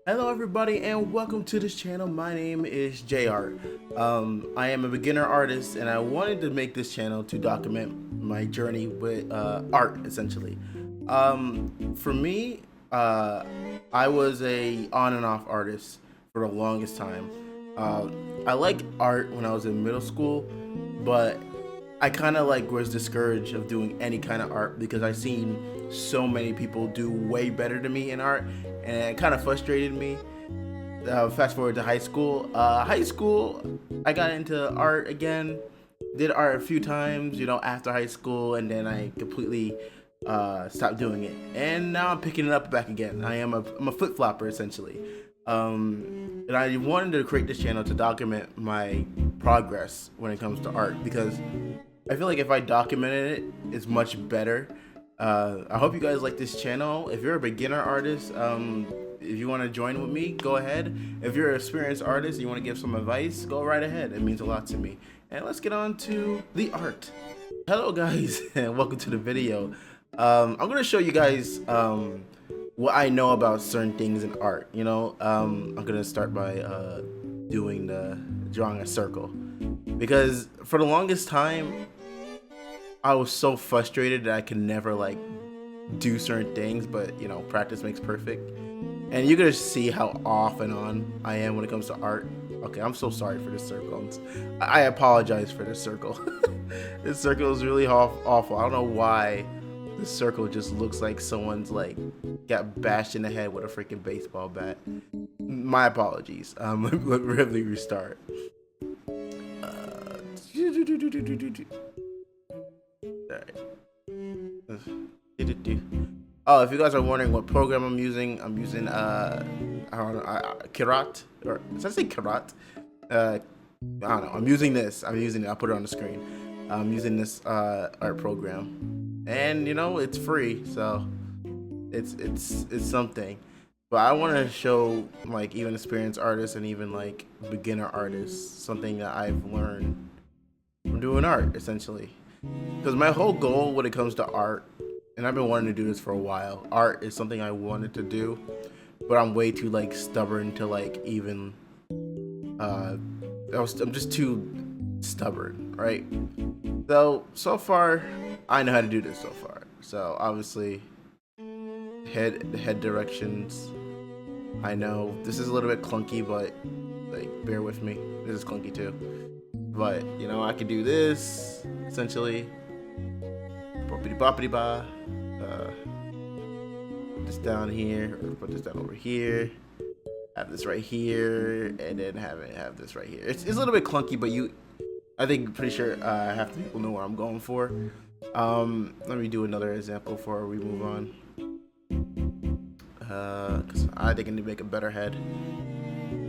Hello everybody and welcome to this channel. My name is JR. I am a beginner artist and I wanted to make this channel to document my journey with art essentially. For me, I was a on and off artist for the longest time. I liked art when I was in middle school, but I kind of like was discouraged of doing any kind of art because I seen so many people do way better than me in art, and it kind of frustrated me. Fast forward to high school. High school, I got into art again. Did art a few times, after high school, and then I completely stopped doing it. And now I'm picking it up back again. I'm a flip flopper essentially. And I wanted to create this channel to document my progress when it comes to art because I feel like if I documented it, it's much better. I hope you guys like this channel. If you're a beginner artist, if you want to join with me, go ahead. If you're an experienced artist and you want to give some advice, go right ahead. It means a lot to me. And let's get on to the art. Hello guys, and welcome to the video. I'm going to show you guys what I know about certain things in art. I'm going to start by drawing a circle. Because for the longest time, I was so frustrated that I could never like do certain things, but practice makes perfect. And you're gonna see how off and on I am when it comes to art. Okay, I'm so sorry for this circle. I apologize for this circle. This circle is really awful. I don't know why this circle just looks like someone's like got bashed in the head with a freaking baseball bat. My apologies. Let me really restart. Oh, if you guys are wondering what program I'm using I don't know, Kirat, or does I say Kirat? I don't know. I'm using this. I'll put it on the screen. I'm using this art program, and it's free, so it's something. But I want to show like even experienced artists and even like beginner artists something that I've learned from doing art essentially. Because my whole goal when it comes to art, and I've been wanting to do this for a while, art is something I wanted to do, but I'm way too like stubborn to like even I'm just too stubborn, right? So far I know how to do this so far. So obviously head directions. I know this is a little bit clunky, but like bear with me. This is clunky too. But I can do this essentially. Boppity boppity ba. Put this down here, or put this down over here. Have this right here, and then have this right here. It's a little bit clunky, but I think pretty sure half the people know what I'm going for. Let me do another example before we move on. Cause I think I need to make a better head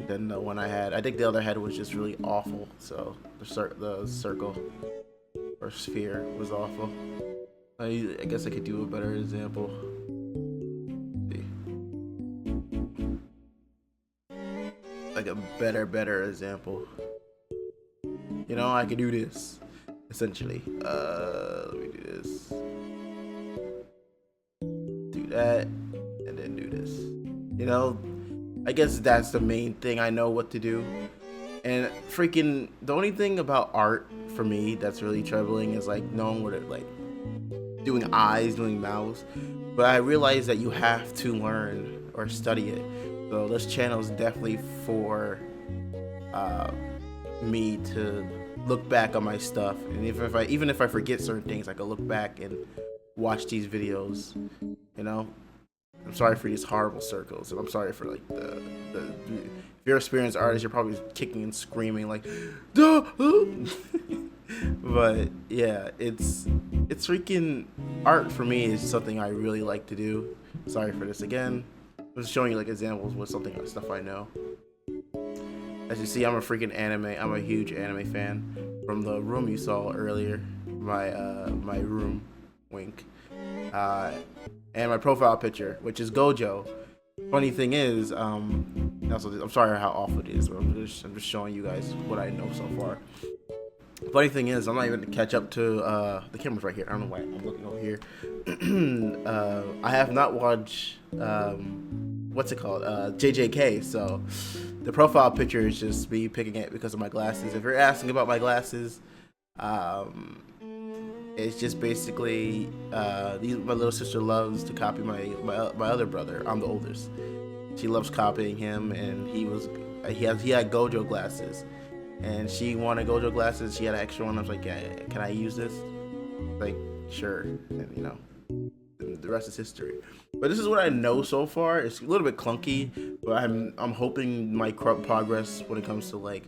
than the one I had. I think the other head was just really awful. So the circle or sphere was awful. I guess I could do a better example. Like a better example. I could do this essentially. Let me do this. Do that, and then do this. I guess that's the main thing I know what to do. And freaking the only thing about art for me that's really troubling is like knowing what it like doing eyes, doing mouths. But I realize that you have to learn or study it. So this channel is definitely for me to look back on my stuff, and even if I forget certain things, I can look back and watch these videos. I'm sorry for these horrible circles, and I'm sorry for like the if you're an experienced artist, you're probably kicking and screaming like, duh! But yeah, it's freaking art for me is something I really like to do. Sorry for this again. I'm just showing you like examples with stuff I know. As you see, I'm a huge anime fan. From the room you saw earlier, my room, wink, and my profile picture, which is Gojo. Funny thing is, I'm sorry how awful it is, but I'm just showing you guys what I know so far. Funny thing is, I'm not even gonna catch up to the camera's right here. I don't know why I'm looking over here. I have not watched what's it called? JJK. So the profile picture is just me picking it because of my glasses. If you're asking about my glasses, um, it's just basically my little sister loves to copy my other brother. I'm the oldest. She loves copying him, and he had Gojo glasses, and she wanted Gojo glasses. She had an extra one. I was like, yeah, can I use this? Like, sure. And you know, the rest is history. But this is what I know so far. It's a little bit clunky, but I'm hoping my progress when it comes to like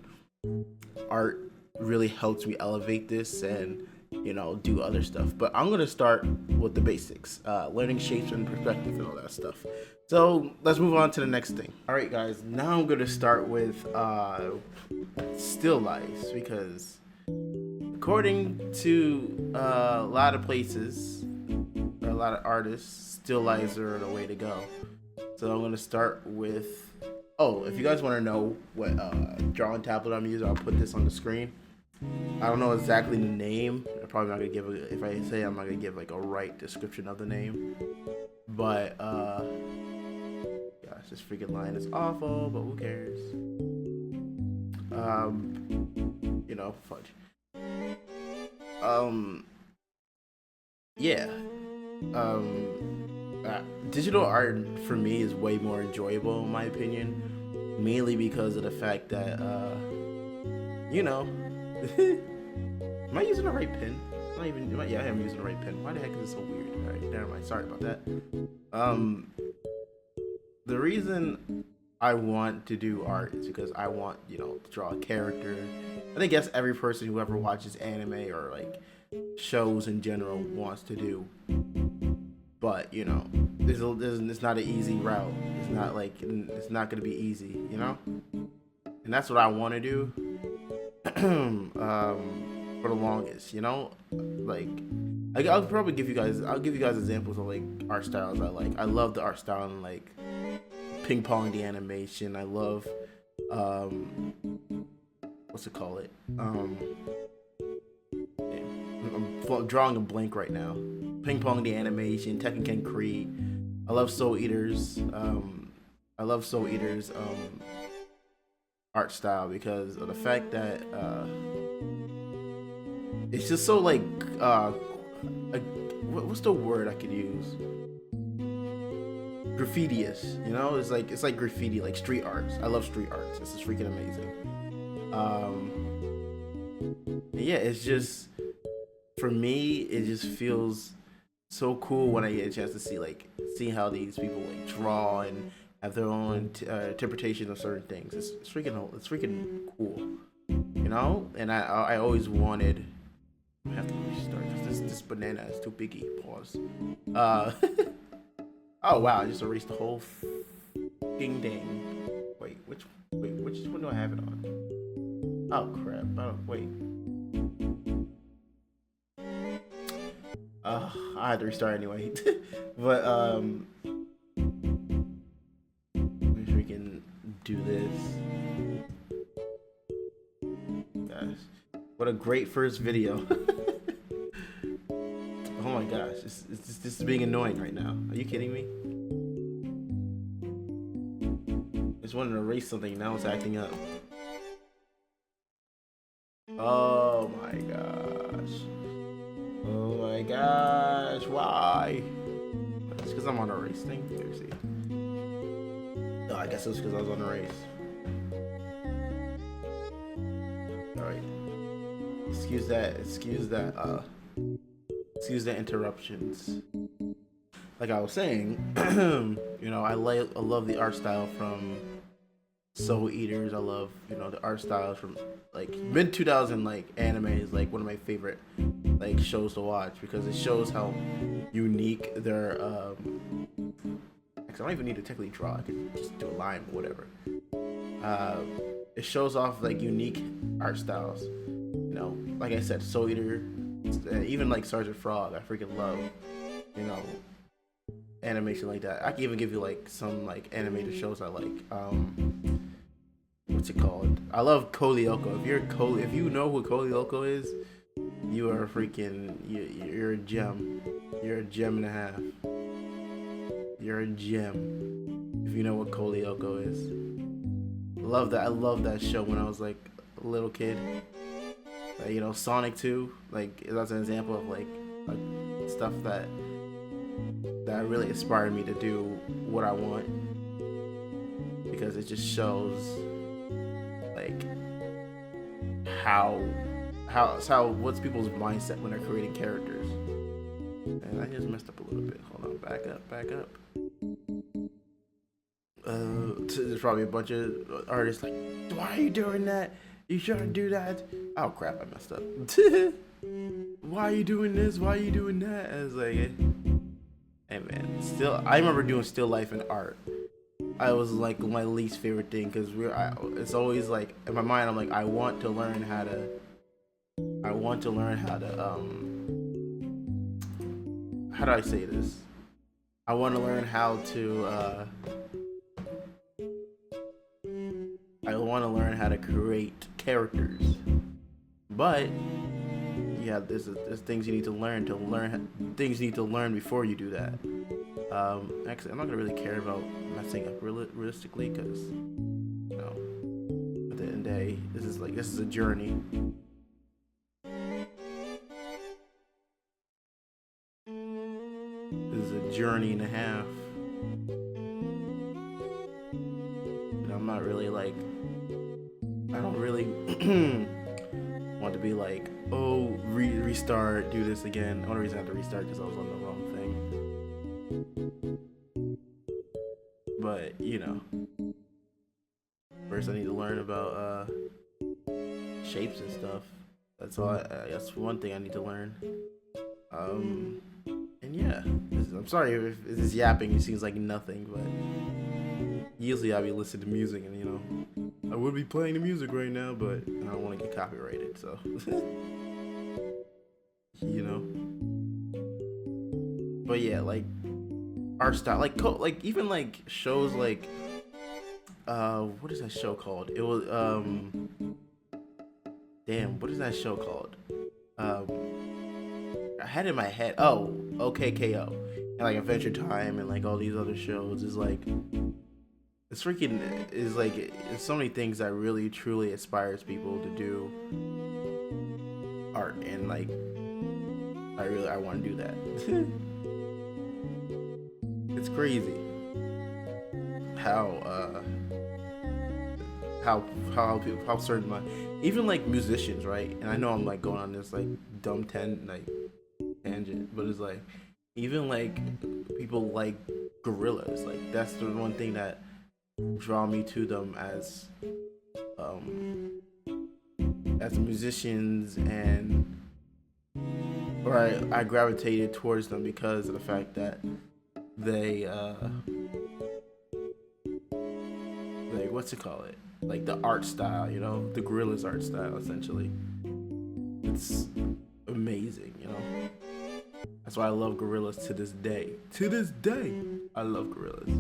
art really helps me elevate this and, you know, do other stuff. But I'm gonna start with the basics, learning shapes and perspective and all that stuff. So let's move on to the next thing. All right, guys. Now I'm gonna start with still lives, because according to a lot of places, or a lot of artists, still lives are the way to go. So I'm gonna start with. Oh, if you guys want to know what drawing tablet I'm using, I'll put this on the screen. I don't know exactly the name. I'm probably not gonna give it. If I say, I'm not gonna give like a right description of the name. But gosh, this freaking line is awful. But who cares? You know, fudge. Yeah. Digital art for me is way more enjoyable in my opinion, mainly because of the fact that you know, am I using the right pen? Not even. Yeah, I am using the right pen. Why the heck is it so weird? All right, never mind. Sorry about that. The reason I want to do art is because I want, you know, to draw a character. I guess every person who ever watches anime or like shows in general wants to do. But you know, it's not an easy route. It's not like, it's not gonna be easy, you know. And that's what I want to do. For the longest, you know, like I'll probably give you guys. I'll give you guys examples of like art styles I like. I love the art style and like ping pong the animation. I love what's it called? I'm drawing a blank right now. Ping pong the animation, Tekken Ken Creed. I love Soul Eater's. I love Soul Eater's art style because of the fact that it's just so like what's the word I could use? Graffiti-ish, you know? It's like graffiti, like street arts. I love street arts. This is freaking amazing. Yeah, it's just, for me, it just feels so cool when I get a chance to see how these people like draw and have their own interpretation of certain things. It's freaking cool, you know. And I always wanted. I have to restart because this banana is too biggy. Pause. Oh wow! I just erased the whole fucking thing. Wait, which one do I have it on? Oh crap! Wait. I had to restart anyway. But let me freaking do this. Gosh, what a great first video. Oh my gosh, this is being annoying right now. Are you kidding me? I just wanted to erase something, now it's acting up. Oh my gosh. Oh my gosh, why? It's because I'm on a race thing. Let me see. No, I guess it's because I was on a race. Alright. Excuse the interruptions. Like I was saying, you know, I love the art style from Soul Eaters. I love, you know, the art styles from like mid 2000 like anime is like one of my favorite like shows to watch because it shows how unique their I don't even need to technically draw. I could just do a line or whatever. It shows off like unique art styles. You know, like I said, Soul Eater, even like Sergeant Frog, I freaking love. You know, animation like that. I can even give you like some like animated shows I like. What's it called? I love Kolyoko. If you know who Kolyoko is, you are freaking. You're a gem. You're a gem and a half. You're a gem. if you know what Koleoko is. Love that. I love that show when I was like a little kid. Like, you know, Sonic 2, like that's an example of like stuff that really inspired me to do what I want, because it just shows like how what's people's mindset when they're creating characters. And I just messed up a little bit. Hold on, back up. There's probably a bunch of artists like, why are you doing that? You shouldn't do that. Oh crap, I messed up. Why are you doing this? Why are you doing that? I was like, hey man, I remember doing still life and art. I was like my least favorite thing, because it's always like in my mind I'm like, I want to learn how to how do I say this? I want to learn how to create characters, but yeah, there's things you need to learn things you need to learn before you do that. Actually, I'm not gonna really care about messing up realistically, because you know, at the end of the day, this is a journey. This is a journey and a half. And I'm not really like, I don't really want to be like, oh, restart, do this again. The only reason I had to restart because I was on the wrong thing. But you know, first I need to learn about shapes and stuff. That's all. That's one thing I need to learn. And yeah, I'm sorry if this yapping, it seems like nothing, but usually I'll be listening to music, and you know, I would be playing the music right now, but I don't want to get copyrighted, so you know. But yeah, like art style, like even like shows like what is that show called? It was damn, what is that show called? I had it in my head. Oh, OKKO, and like Adventure Time, and like all these other shows is like, it's freaking, is like, it's so many things that really truly inspires people to do art, and like I want to do that. It's crazy how certain even like musicians, right? And I know I'm like going on this like dumb tangent, but it's like even like people like gorillas, like that's the one thing that draw me to them as musicians, and or I gravitated towards them because of the fact that they like, what's it call it, like the art style, you know, the gorillas art style, essentially. It's amazing, you know. That's why I love gorillas to this day. To this day, I love gorillas.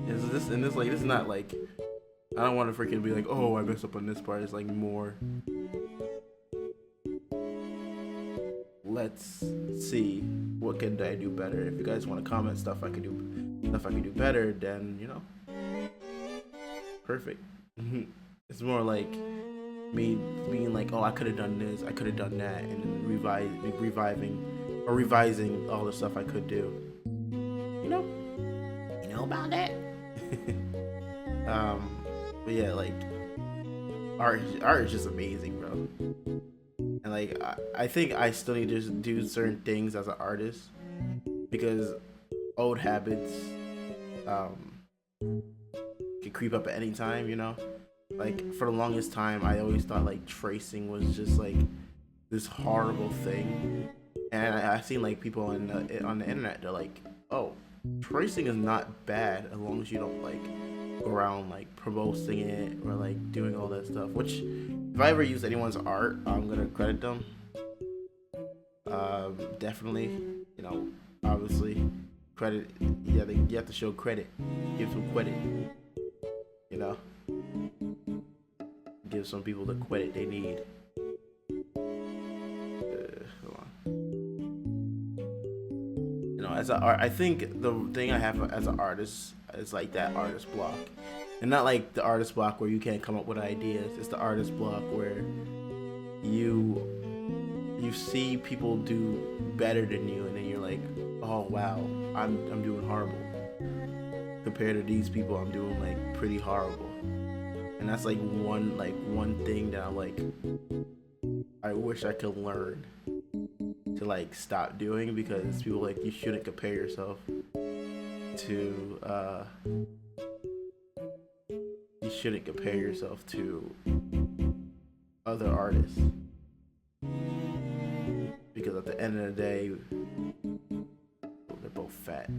This is not like, I don't want to freaking be like, oh, I messed up on this part. It's like more, let's see what can I do better. If you guys want to comment stuff I could do better, then you know, perfect. It's more like me being like, oh, I could have done this, I could have done that, and then revising all the stuff I could do. You know about that. But yeah, like art is just amazing, bro. And like I think I still need to do certain things as an artist, because old habits can creep up at any time, you know. Like for the longest time I always thought like tracing was just like this horrible thing, and I've seen like people on the internet, they're like, oh, tracing is not bad as long as you don't like go around like promoting it or like doing all that stuff. Which if I ever use anyone's art, I'm gonna credit them. Definitely, you know, obviously credit. Yeah, you have to show credit, give some credit, you know, give some people the credit they need. Hold on. You know, as a art, I think the thing I have as an artist is like that artist block, and not like the artist block where you can't come up with ideas. It's the artist block where you see people do better than you, and then you're like, oh wow, I'm doing horrible compared to these people. I'm doing like pretty horrible, and that's like one thing that I wish I could learn to like stop doing, because people like, you shouldn't compare yourself to other artists, because at the end of the day, they're both fat.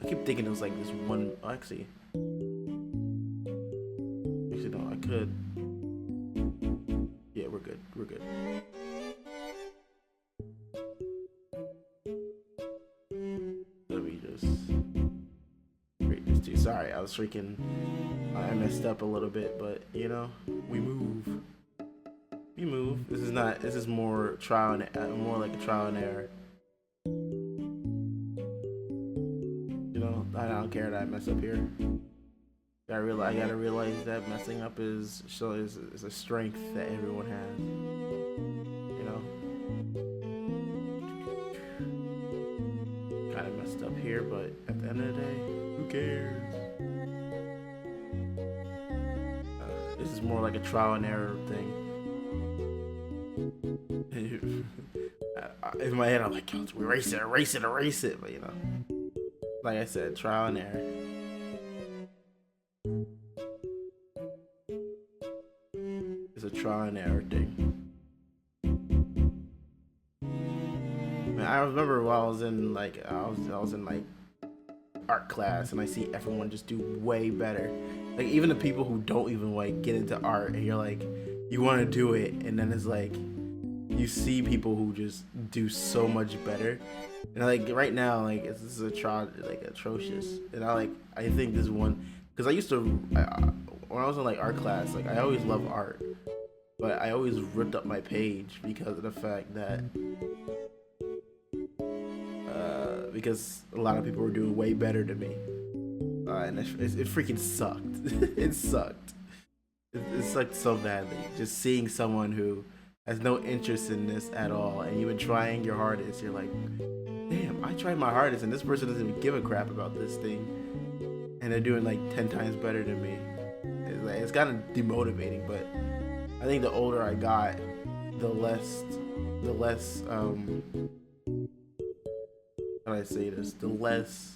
I keep thinking it was like this one. Actually no, I could. Yeah, we're good. Let me just create this too. Sorry, I was freaking. I messed up a little bit, but you know, we move. This is more trial and more like a trial and error. You know, I don't care that I mess up here. I gotta realize that messing up is a strength that everyone has. You know, kind of messed up here, but at the end of the day, who cares? This is more like a trial and error thing. In my head, I'm like, let's erase it, but you know, like I said, trial and error. It's a trial and error thing. Man, I remember while I was in like I was in like art class, and I see everyone just do way better. Like even the people who don't even like get into art, and you're like, you want to do it, and then it's like you see people who just do so much better. And like right now, like this is atrocious. And I think this one, because I used to when I was in like art class, like I always loved art, but I always ripped up my page because of the fact that because a lot of people were doing way better than me, and it freaking sucked. It sucked. It sucked so badly. Just seeing someone who has no interest in this at all, and you've been trying your hardest. You're like, damn, I tried my hardest, and this person doesn't even give a crap about this thing, and they're doing like 10 times better than me. It's kind of demotivating, but I think the older I got, the less how do I say this? The less,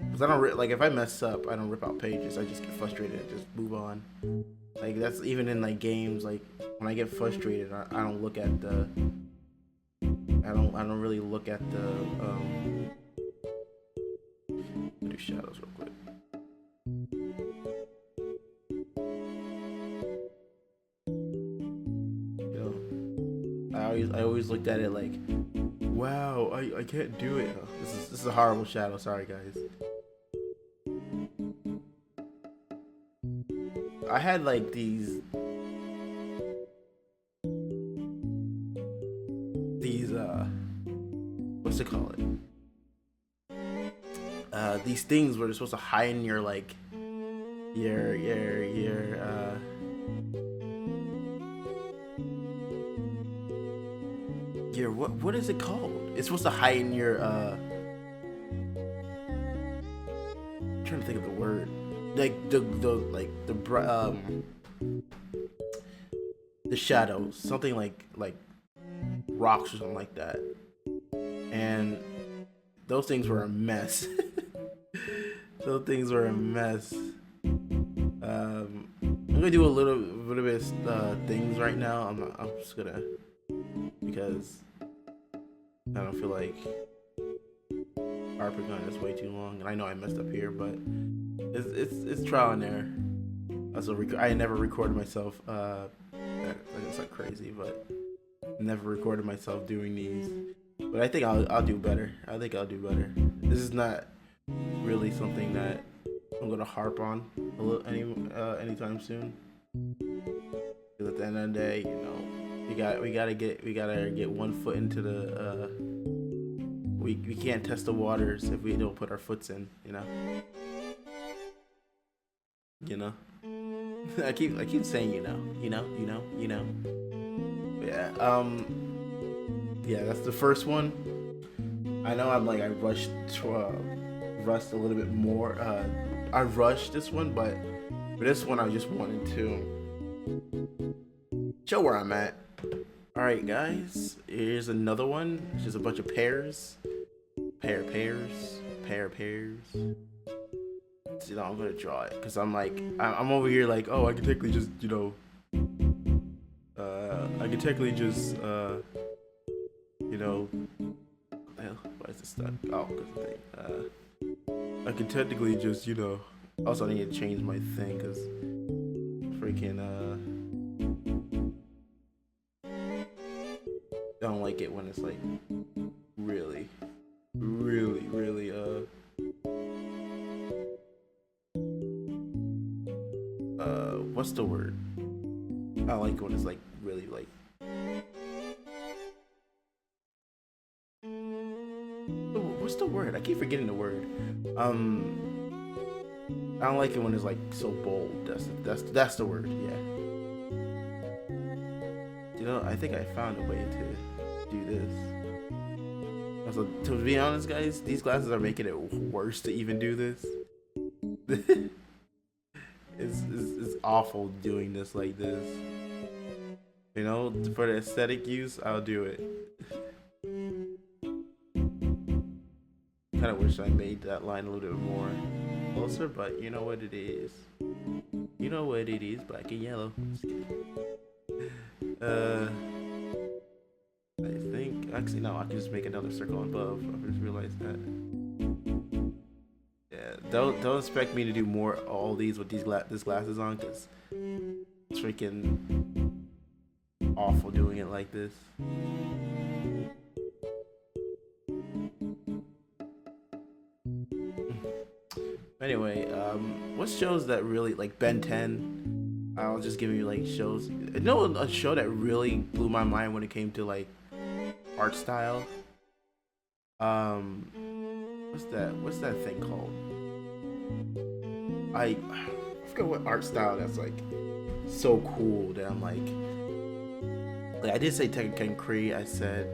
because I don't like if I mess up, I don't rip out pages. I just get frustrated and just move on. Like that's even in like games. Like when I get frustrated, I don't look at the. I don't really look at the. Do shadows real quick. You know, I always looked at it like, wow, I can't do it. Oh, this is a horrible shadow. Sorry guys. I had like these what's it called? These things were supposed to heighten your like your what is it called? It's supposed to heighten your I'm trying to think of the word. Like the shadows, something like rocks or something like that, and those things were a mess. Those things were a mess. I'm gonna do a little bit of things right now. I'm just gonna, because I don't feel like harping on this way too long, and I know I messed up here, but it's trial and error. Also, I never recorded myself. It's like crazy, but never recorded myself doing these. But I think I'll do better. I think I'll do better. This is not really something that I'm gonna harp on anytime soon. Because at the end of the day, you know, we gotta get one foot into the we can't test the waters if we don't put our foots in, you know. You know. I keep saying you know. Yeah. Yeah, that's the first one. I know I rushed a little bit more. I rushed this one, but for this one I just wanted to show where I'm at. All right, guys. Here's another one. It's just a bunch of pairs. Pairs. You know, I'm gonna draw it because I'm over here like, oh, I can technically just, you know, I can technically just, you know, why is this stuck? Oh, good thing. I can technically just, you know, also I need to change my thing because freaking, I don't like it when it's like really, what's the word? I don't like it when it's like really like. What's the word? I keep forgetting the word. I don't like it when it's like so bold. That's the word. Yeah. You know, I think I found a way to do this. Also, to be honest, guys, these glasses are making it worse to even do this. It's awful doing this like this. You know, for the aesthetic use, I'll do it. Kind of wish I made that line a little bit more closer, but you know what it is. You know what it is, black and yellow. I think, actually no, I can just make another circle above. I just realized that. Yeah, don't expect me to do more all these with this glasses on, because it's freaking awful doing it like this. Anyway, what shows that really, like Ben 10, I'll just give you like shows. You know, a show that really blew my mind when it came to like art style. What's that thing called? I forget what art style that's like so cool that I'm like I did say Tekken Kree. I said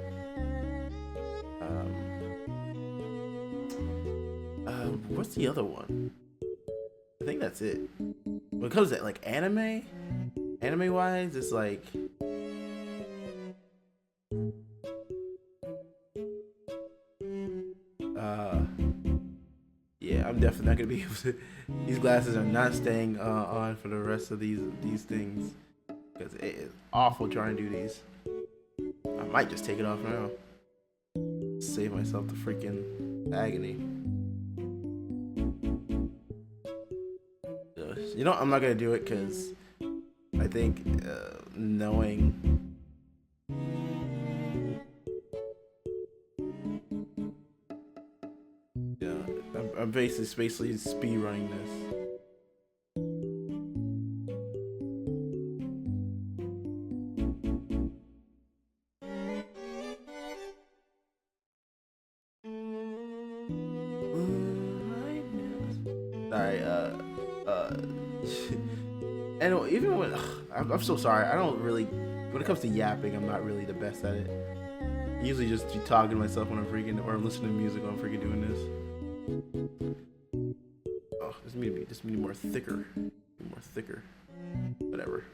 what's the other one? I think that's it. When it comes to like anime wise, it's like yeah, I'm definitely not gonna be able to. These glasses are not staying on for the rest of these things because it is awful trying to do these. I might just take it off now. Save myself the freaking agony. You know, I'm not gonna do it because I think knowing. Yeah, I'm basically speed running this. Sorry, and even when I'm so sorry, I don't really. When it comes to yapping, I'm not really the best at it. I usually just be talking to myself when I'm freaking, or I'm listening to music when I'm freaking doing this. Oh, this need more thicker. Whatever.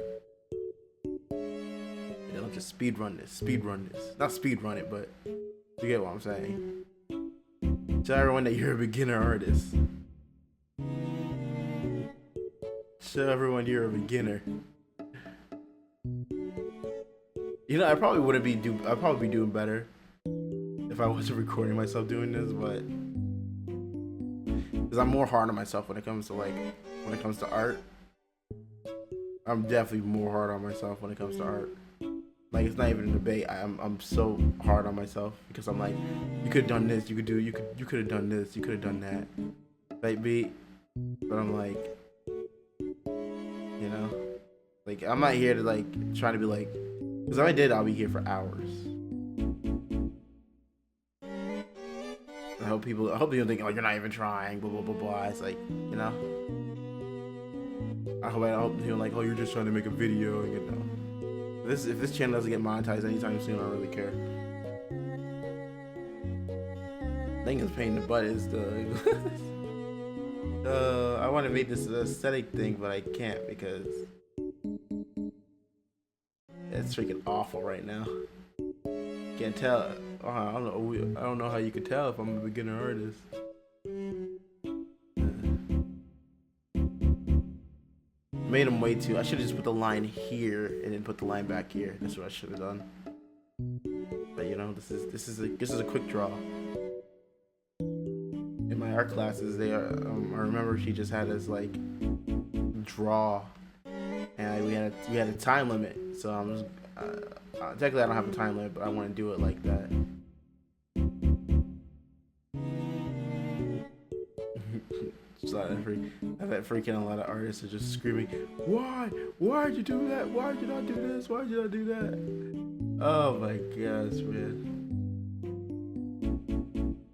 And I'll just speed run this. Not speed run it, but you get what I'm saying. Tell everyone that you're a beginner artist. Show everyone you're a beginner. You know, I'd probably be doing better if I wasn't recording myself doing this, but because I'm more hard on myself when it comes to art. I'm definitely more hard on myself when it comes to art. Like, it's not even a debate. I'm so hard on myself because I'm like, you could have done this, you could have done this, you could have done that. Like beat, but I'm like, you know, like I'm not here to like try to be like, because if I did, I'll be here for hours. hope you don't think, oh, you're not even trying, blah blah blah blah. It's like, you know, I hope people like, oh, you're just trying to make a video, and you know, if this channel doesn't get monetized anytime soon, I don't really care. I think it's pain in the butt is the I want to make this an aesthetic thing, but I can't because it's freaking awful right now. Can't tell. I don't know how you could tell if I'm a beginner artist. Made them way too. I should have just put the line here and then put the line back here. That's what I should have done. But you know, this is a quick draw. In my art classes, I remember she just had us like draw, and we had a time limit. So I'm just technically I don't have a time limit, but I want to do it like that. I bet freaking a lot of artists are just screaming, why'd you do that? Why'd you not do this? Why'd you not do that? Oh my gosh, man.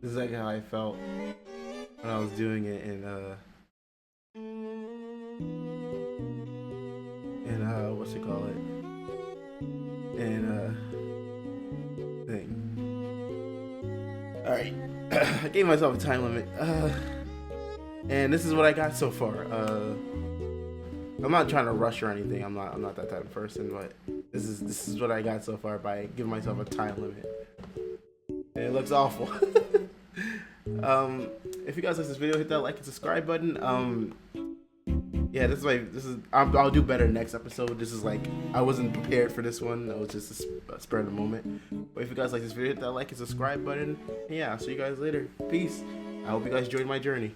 This is like how I felt when I was doing it in what's it called it? Thing. Alright. I gave myself a time limit. And this is what I got so far. I'm not trying to rush or anything. I'm not that type of person, but this is what I got so far by giving myself a time limit. And it looks awful. If you guys like this video, hit that like and subscribe button. Yeah, I'll do better next episode. This is like, I wasn't prepared for this one. It was just a spur of the moment. But if you guys like this video, hit that like and subscribe button. And yeah, I'll see you guys later. Peace. I hope you guys enjoyed my journey.